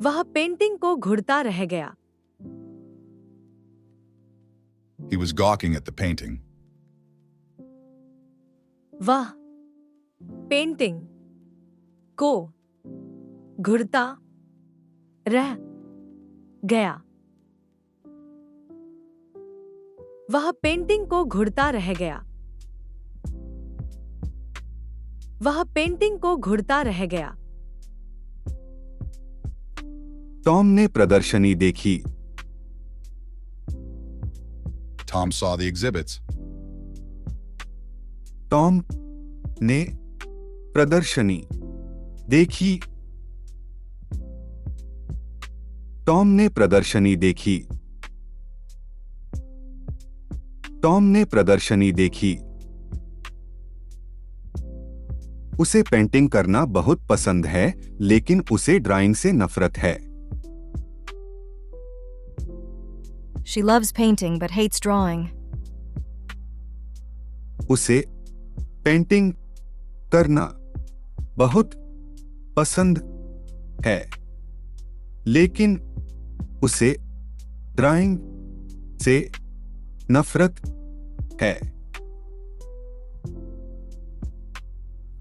वह पेंटिंग को घूरता रह गया। He was gawking at the painting. वह पेंटिंग को घूरता रह गया। वह पेंटिंग को घूरता रह गया। वह पेंटिंग को घूरता रह गया। टॉम ने प्रदर्शनी देखी। Tom saw the exhibits. Tom ने प्रदर्शनी देखी। टॉम ने प्रदर्शनी देखी। टॉम ने प्रदर्शनी देखी। उसे पेंटिंग करना बहुत पसंद है, लेकिन उसे ड्राइंग से नफरत है। She loves painting but hates drawing. उसे पेंटिंग करना बहुत पसंद है, लेकिन उसे ड्राइंग से नफरत है।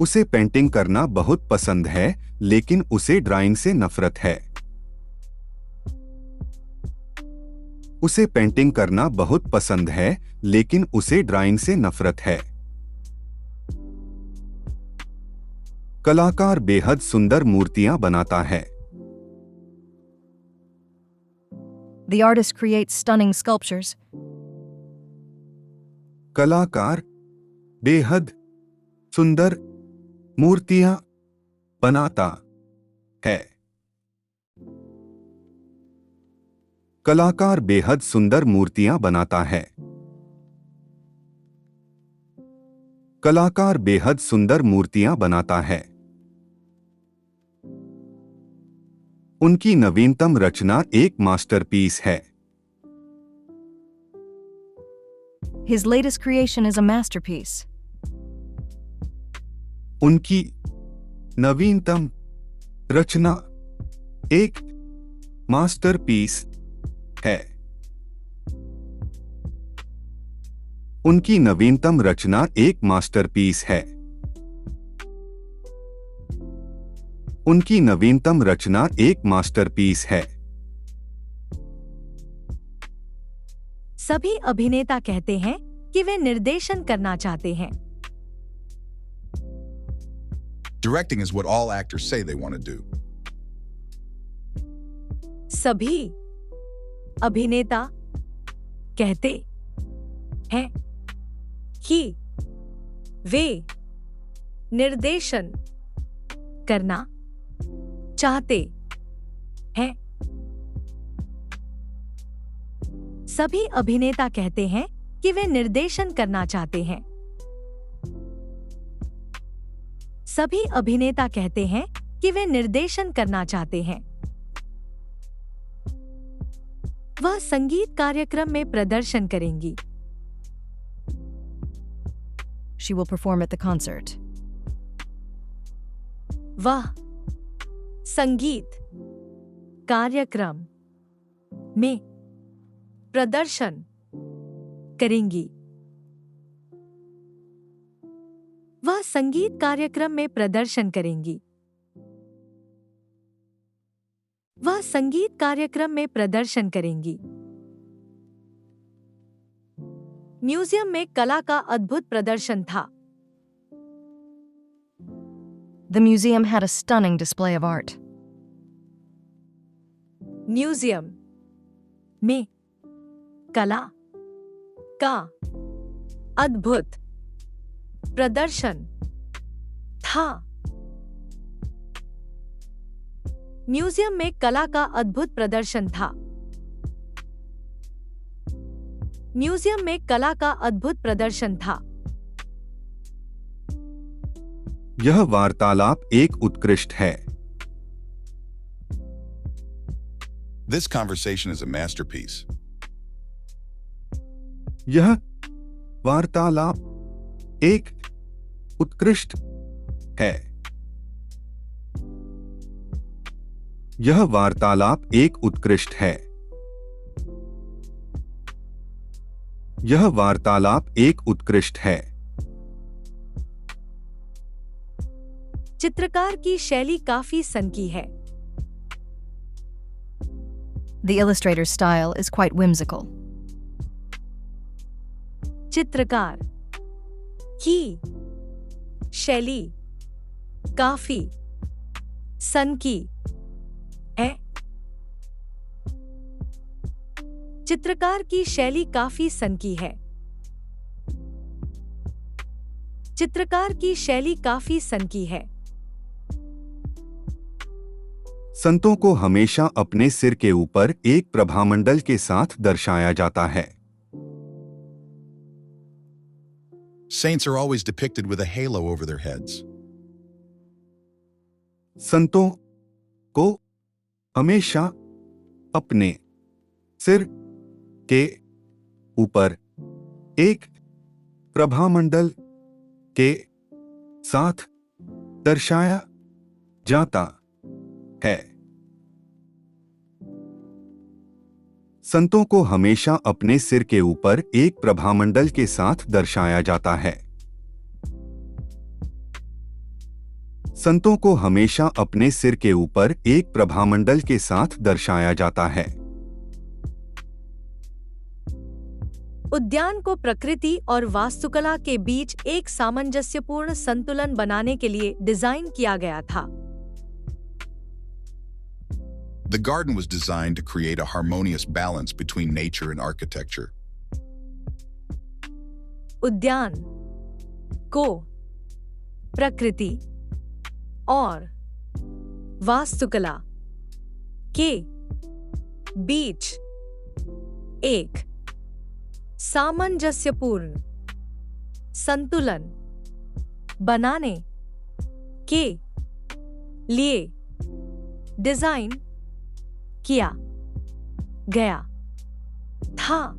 उसे पेंटिंग करना बहुत पसंद है, लेकिन उसे ड्राइंग से नफरत है। उसे पेंटिंग करना बहुत पसंद है, लेकिन उसे ड्राइंग से नफरत है। कलाकार बेहद सुंदर मूर्तियां बनाता है। The artist creates stunning sculptures. कलाकार बेहद सुंदर मूर्तियां बनाता है। कलाकार बेहद सुंदर मूर्तियां बनाता है। कलाकार बेहद सुंदर मूर्तियां बनाता है। उनकी नवीनतम रचना एक मास्टरपीस है। His latest creation is a masterpiece. उनकी नवीनतम रचना एक मास्टरपीस है। उनकी नवीनतम रचना एक मास्टरपीस है। उनकी नवीनतम रचना एक मास्टरपीस है। सभी अभिनेता कहते हैं कि वे निर्देशन करना चाहते हैं। Directing is what all actors say they want to do. सभी अभिनेता कहते हैं कि वे निर्देशन करना चाहते हैं। सभी अभिनेता कहते हैं कि वे निर्देशन करना चाहते हैं। सभी अभिनेता कहते हैं कि वे निर्देशन करना चाहते हैं। वह संगीत कार्यक्रम में प्रदर्शन करेंगी। She will perform at the concert. वह संगीत कार्यक्रम में प्रदर्शन करेंगी। वह संगीत कार्यक्रम में प्रदर्शन करेंगी। वह संगीत कार्यक्रम में प्रदर्शन करेंगी। म्यूजियम में कला का अद्भुत प्रदर्शन था। The museum had a stunning display of art. Museum में कला का अद्भुत प्रदर्शन था। म्यूजियम में कला का अद्भुत प्रदर्शन था। म्यूजियम में कला का अद्भुत प्रदर्शन था। यह वार्तालाप एक उत्कृष्ट है। This conversation is a masterpiece. यह वार्तालाप एक उत्कृष्ट है। यह वार्तालाप एक उत्कृष्ट है। यह वार्तालाप एक उत्कृष्ट है। चित्रकार की शैली काफी सनकी है। The illustrator's style is quite whimsical. चित्रकार की शैली काफी सनकी है। चित्रकार की शैली काफी सनकी है। चित्रकार की शैली काफी सनकी है। संतों को हमेशा अपने सिर के ऊपर एक प्रभामंडल के साथ दर्शाया जाता है। Saints are always depicted with a halo over their heads. संतों को हमेशा अपने सिर के ऊपर एक प्रभामंडल के साथ दर्शाया जाता है। संतों को हमेशा अपने सिर के ऊपर एक प्रभामंडल के साथ दर्शाया जाता है। संतों को हमेशा अपने सिर के ऊपर एक प्रभामंडल के साथ दर्शाया जाता है। उद्यान को प्रकृति और वास्तुकला के बीच एक सामंजस्यपूर्ण संतुलन बनाने के लिए डिजाइन किया गया था। The garden was designed to create a harmonious balance between nature and architecture. उद्यान को प्रकृति और वास्तुकला के बीच एक सामंजस्यपूर्ण संतुलन बनाने के लिए डिजाइन किया गया था।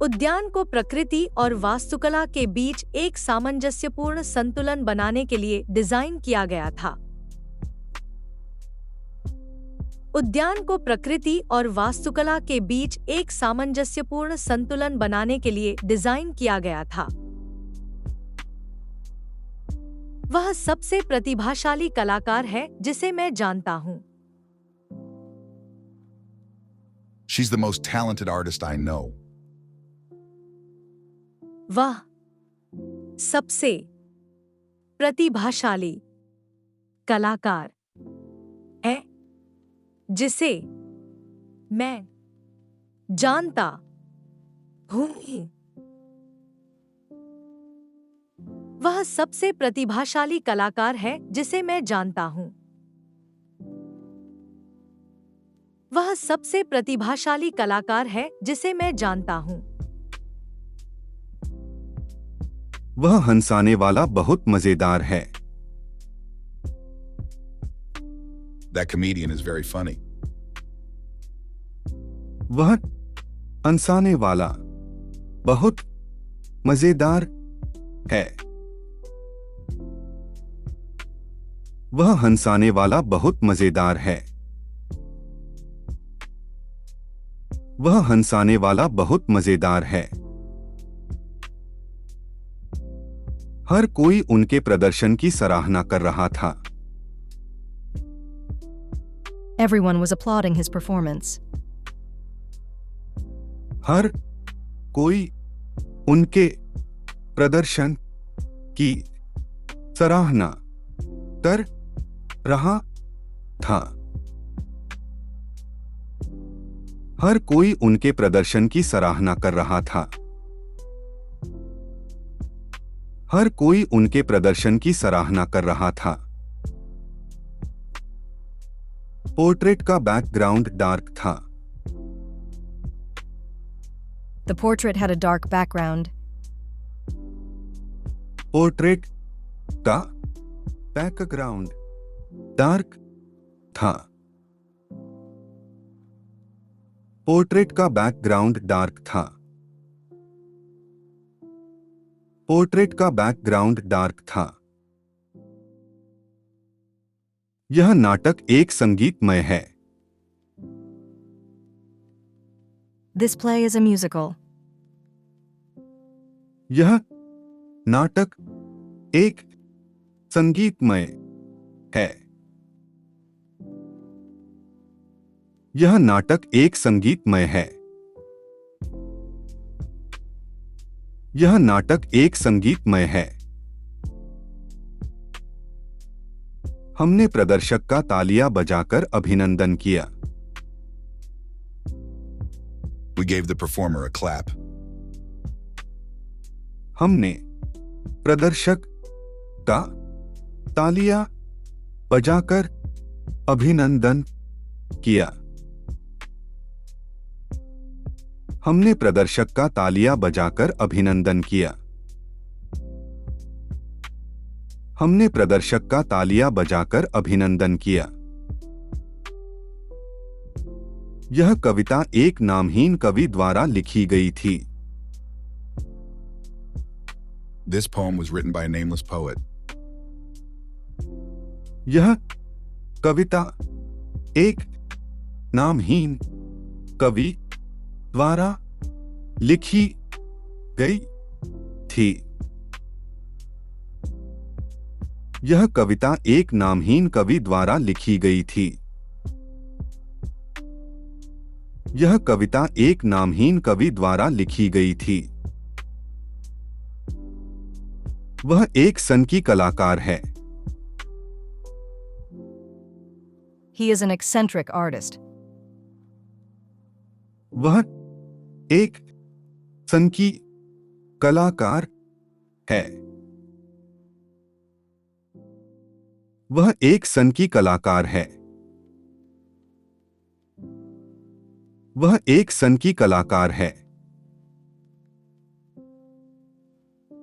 उद्यान को प्रकृति और वास्तुकला के बीच एक सामंजस्यपूर्ण संतुलन बनाने के लिए डिजाइन किया गया था। उद्यान को प्रकृति और वास्तुकला के बीच एक सामंजस्यपूर्ण संतुलन बनाने के लिए डिजाइन किया गया था। वह सबसे प्रतिभाशाली कलाकार है जिसे मैं जानता हूं। She's the most talented artist I know. वह सबसे प्रतिभाशाली कलाकार है जिसे मैं जानता हूं। वह सबसे प्रतिभाशाली कलाकार है जिसे मैं जानता हूं। वह सबसे प्रतिभाशाली कलाकार है जिसे मैं जानता हूं। वह हंसाने वाला बहुत मजेदार है। That comedian is very funny. वह हंसाने वाला बहुत मजेदार है। वह हंसाने वाला बहुत मजेदार है। वह हंसाने वाला बहुत मजेदार है। हर कोई उनके प्रदर्शन की सराहना कर रहा था। Everyone was applauding his performance. हर कोई उनके प्रदर्शन की सराहना कर रहा था। हर कोई उनके प्रदर्शन की सराहना कर रहा था। हर कोई उनके प्रदर्शन की सराहना कर रहा था। पोर्ट्रेट का बैकग्राउंड डार्क था। The portrait had a dark background. Portrait का बैकग्राउंड डार्क था। पोर्ट्रेट का बैकग्राउंड डार्क था। पोर्ट्रेट का बैकग्राउंड डार्क था। यह नाटक एक संगीतमय है। This play is a musical. यह नाटक एक संगीतमय है। यह नाटक एक संगीतमय है। यह नाटक एक संगीतमय है। हमने प्रदर्शक का तालियां बजाकर अभिनंदन किया। We gave the performer a clap. हमने प्रदर्शक का तालियां बजाकर अभिनंदन किया। हमने प्रदर्शक का तालियां बजाकर अभिनंदन किया। हमने प्रदर्शक का तालियां बजाकर अभिनंदन किया। यह कविता एक नामहीन कवि द्वारा लिखी गई थी। This poem was written by a nameless poet. यह कविता एक नामहीन कवि द्वारा लिखी गई थी। यह कविता एक नामहीन कवि द्वारा लिखी गई थी। यह कविता एक नामहीन कवि द्वारा लिखी गई थी। वह एक सनकी कलाकार है। He is an eccentric artist. वह एक सनकी कलाकार है। वह एक सनकी कलाकार है। वह एक सनकी कलाकार है।